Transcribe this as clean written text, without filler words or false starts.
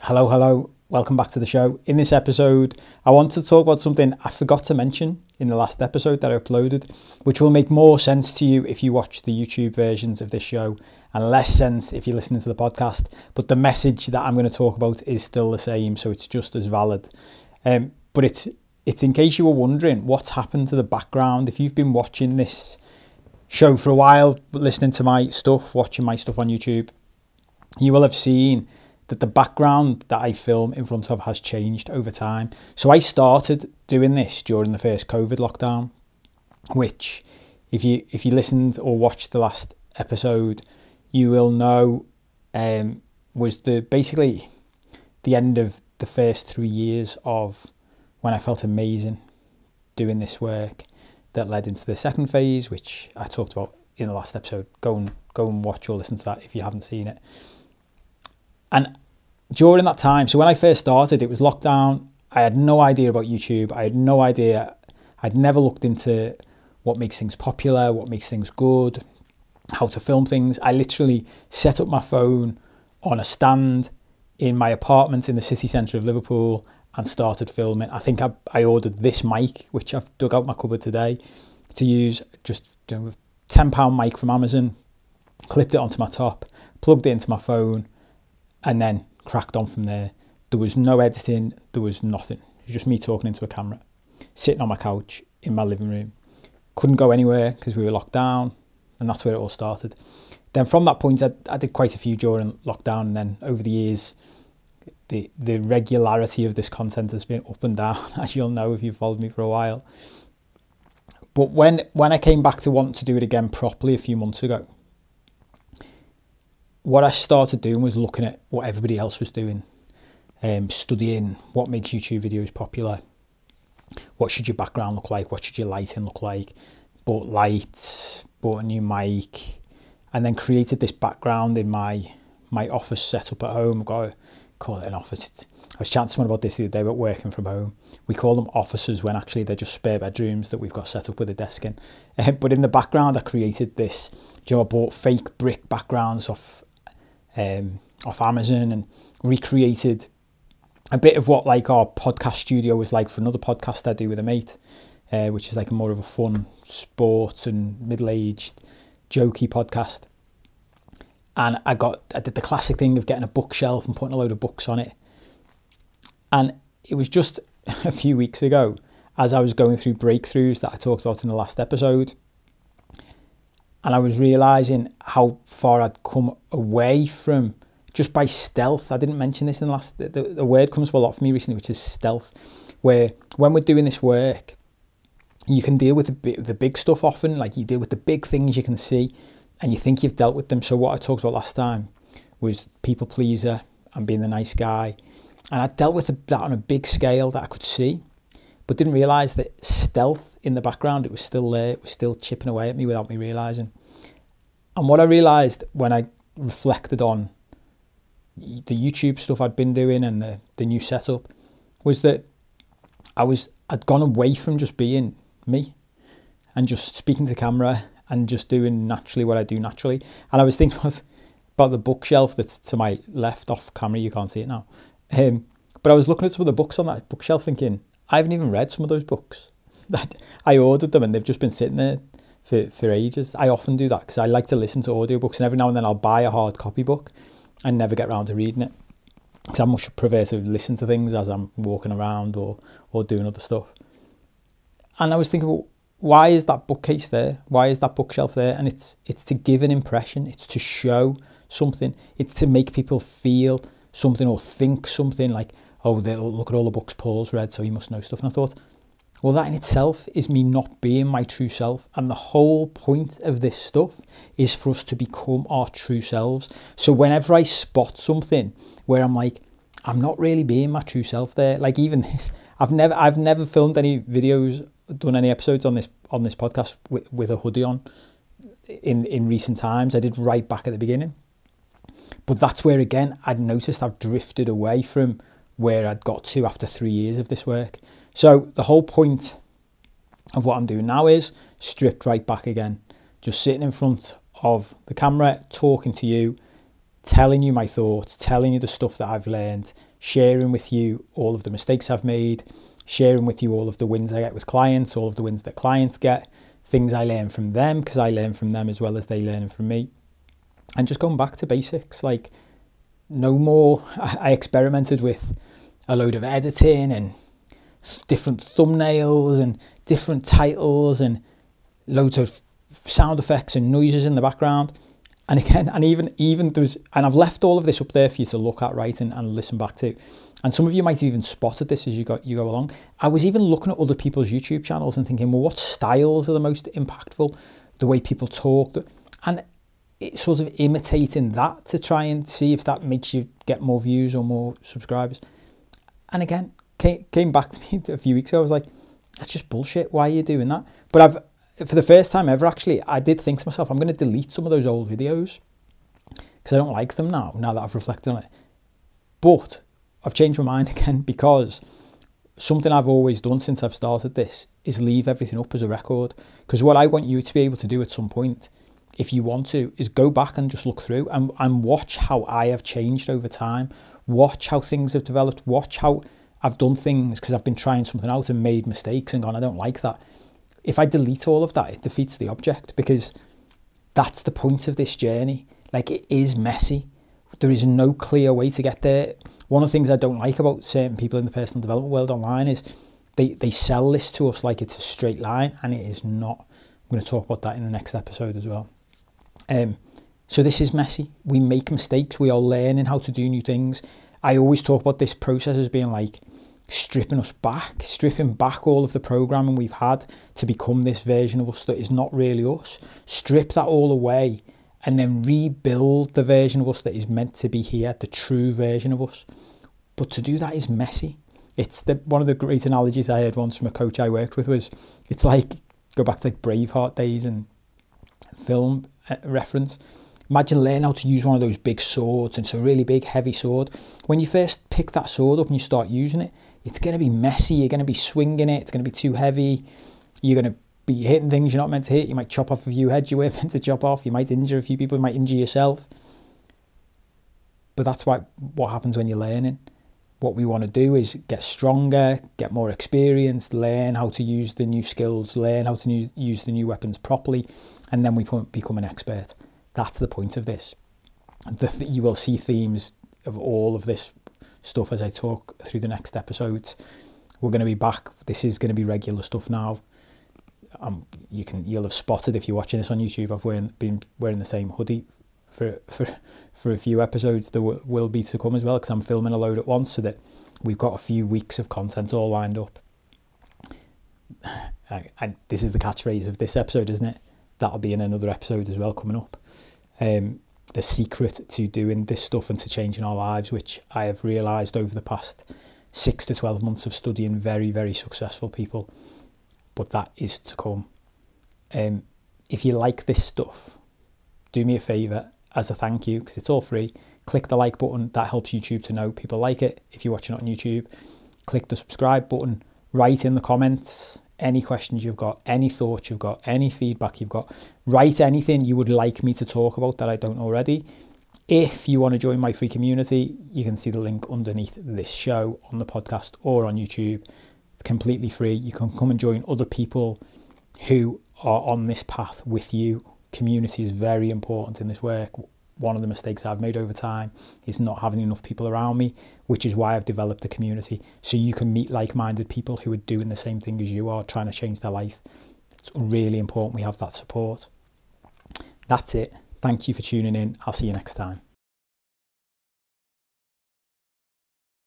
Hello, welcome back to the show. In this episode, I want to talk about something I forgot to mention in the last episode that I uploaded, which will make more sense to you if you watch the YouTube versions of this show and less sense if you're listening to the podcast. But the message that I'm going to talk about is still the same, so it's just as valid. But it's in case you were wondering what's happened to the background. If you've been watching this show for a while, listening to my stuff, watching my stuff on YouTube, you will have seen that the background that I film in front of has changed over time. So I started doing this during the first COVID lockdown, which if you listened or watched the last episode, you will know was basically the end of the first 3 years of when I felt amazing doing this work that led into the second phase, which I talked about in the last episode. Go and watch or listen to that if you haven't seen it. And during that time, so when I first started, it was lockdown. I had no idea about YouTube. I had no idea. I'd never looked into what makes things popular, what makes things good, how to film things. I literally set up my phone on a stand in my apartment in the city centre of Liverpool and started filming. I think I ordered this mic, which I've dug out my cupboard today to use, just a £10 mic from Amazon, clipped it onto my top, plugged it into my phone, and then cracked on from there. There was no editing, there was nothing. It was just me talking into a camera, sitting on my couch in my living room. Couldn't go anywhere because we were locked down, and that's where it all started. Then from that point, I did quite a few during lockdown, and then over the years, the regularity of this content has been up and down, as you'll know if you've followed me for a while. But when I came back to wanting to do it again properly a few months ago, what I started doing was looking at what everybody else was doing, studying what makes YouTube videos popular, what should your background look like, what should your lighting look like, bought lights, bought a new mic, and then created this background in my office setup at home. I've got to call it an office. I was chatting to someone about this the other day about working from home. We call them offices when actually they're just spare bedrooms that we've got set up with a desk in. But in the background, I created this. I bought fake brick backgrounds off Amazon and recreated a bit of what like our podcast studio was like for another podcast I do with a mate, which is like more of a fun sport and middle-aged jokey podcast. And I did the classic thing of getting a bookshelf and putting a load of books on it. And it was just a few weeks ago, as I was going through breakthroughs that I talked about in the last episode, and I was realising how far I'd come away from just by stealth. I didn't mention this in the last... The word comes up a lot for me recently, which is stealth, where when we're doing this work, you can deal with the big stuff often, like you deal with the big things you can see, and you think you've dealt with them. So what I talked about last time was people pleaser and being the nice guy. And I dealt with that on a big scale that I could see, but didn't realise that stealth in the background, it was still there, it was still chipping away at me without me realising. And what I realised when I reflected on the YouTube stuff I'd been doing and the new setup was that I'd gone away from just being me and just speaking to camera and just doing naturally what I do naturally. And I was thinking about the bookshelf that's to my left off camera, you can't see it now. But I was looking at some of the books on that bookshelf thinking, I haven't even read some of those books. I ordered them and they've just been sitting there for ages. I often do that because I like to listen to audiobooks, and every now and then I'll buy a hard copy book and never get around to reading it. Because I much prefer to listen to things as I'm walking around or doing other stuff. And I was thinking, well, why is that bookcase there? Why is that bookshelf there? And it's to give an impression. It's to show something. It's to make people feel something or think something like, oh, look at all the books Paul's read, so he must know stuff. And I thought, well, that in itself is me not being my true self. And the whole point of this stuff is for us to become our true selves. So whenever I spot something where I'm like, I'm not really being my true self there, like even this, I've never filmed any videos, done any episodes on this podcast with a hoodie on in recent times. I did right back at the beginning. But that's where, again, I'd noticed I've drifted away from where I'd got to after 3 years of this work. So the whole point of what I'm doing now is stripped right back again. Just sitting in front of the camera, talking to you, telling you my thoughts, telling you the stuff that I've learned, sharing with you all of the mistakes I've made, sharing with you all of the wins I get with clients, all of the wins that clients get, things I learn from them, because I learn from them as well as they learn from me. And just going back to basics, like no more. I experimented with a load of editing and different thumbnails and different titles and loads of sound effects and noises in the background. And again, and even there's, and I've left all of this up there for you to look at, right, and listen back to. And some of you might have even spotted this as you go along. I was even looking at other people's YouTube channels and thinking, well, what styles are the most impactful? The way people talk, and it's sort of imitating that to try and see if that makes you get more views or more subscribers. And again, came back to me a few weeks ago. I was like, that's just bullshit. Why are you doing that? But for the first time ever, actually, I did think to myself, I'm going to delete some of those old videos because I don't like them now that I've reflected on it. But I've changed my mind again, because something I've always done since I've started this is leave everything up as a record. Because what I want you to be able to do at some point, if you want to, is go back and just look through and watch how I have changed over time. Watch how things have developed. Watch how I've done things because I've been trying something out and made mistakes and gone, I don't like that. If I delete all of that, it defeats the object, because that's the point of this journey. Like, it is messy. There is no clear way to get there. One of the things I don't like about certain people in the personal development world online is they sell this to us like it's a straight line, and it is not. I'm going to talk about that in the next episode as well. So this is messy. We make mistakes. We are learning how to do new things. I always talk about this process as being like stripping back all of the programming we've had to become this version of us that is not really us. Strip that all away and then rebuild the version of us that is meant to be here, the true version of us. But to do that is messy. It's one of the great analogies I heard once from a coach I worked with was, it's like, go back to like Braveheart days and film reference. Imagine learning how to use one of those big swords, and it's a really big heavy sword. When you first pick that sword up and you start using it, it's going to be messy. You're going to be swinging it. It's going to be too heavy. You're going to be hitting things you're not meant to hit. You might chop off a few heads you weren't meant to chop off. You might injure a few people. You might injure yourself. But that's what happens when you're learning. What we want to do is get stronger, get more experienced, learn how to use the new skills, learn how to use the new weapons properly, and then we become an expert. That's the point of this. You will see themes of all of this stuff as I talk through the next episodes. We're going to be back. This is going to be regular stuff now. You'll have spotted, if you're watching this on YouTube, I've been wearing the same hoodie for a few episodes. There will be to come as well, because I'm filming a load at once, so that we've got a few weeks of content all lined up. And this is the catchphrase of this episode, isn't it? That'll be in another episode as well coming up. The secret to doing this stuff and to changing our lives, which I have realised over the past 6 to 12 months of studying very, very successful people. But that is to come. If you like this stuff, do me a favour as a thank you, because it's all free. Click the like button. That helps YouTube to know people like it. If you're watching it on YouTube, click the subscribe button. Write in the comments any questions you've got, any thoughts you've got, any feedback you've got. Write anything you would like me to talk about that I don't already. If you want to join my free community, you can see the link underneath this show on the podcast or on YouTube. It's completely free. You can come and join other people who are on this path with you. Community is very important in this work. One of the mistakes I've made over time is not having enough people around me, which is why I've developed a community, so you can meet like-minded people who are doing the same thing as you are, trying to change their life. It's really important we have that support. That's it. Thank you for tuning in. I'll see you next time.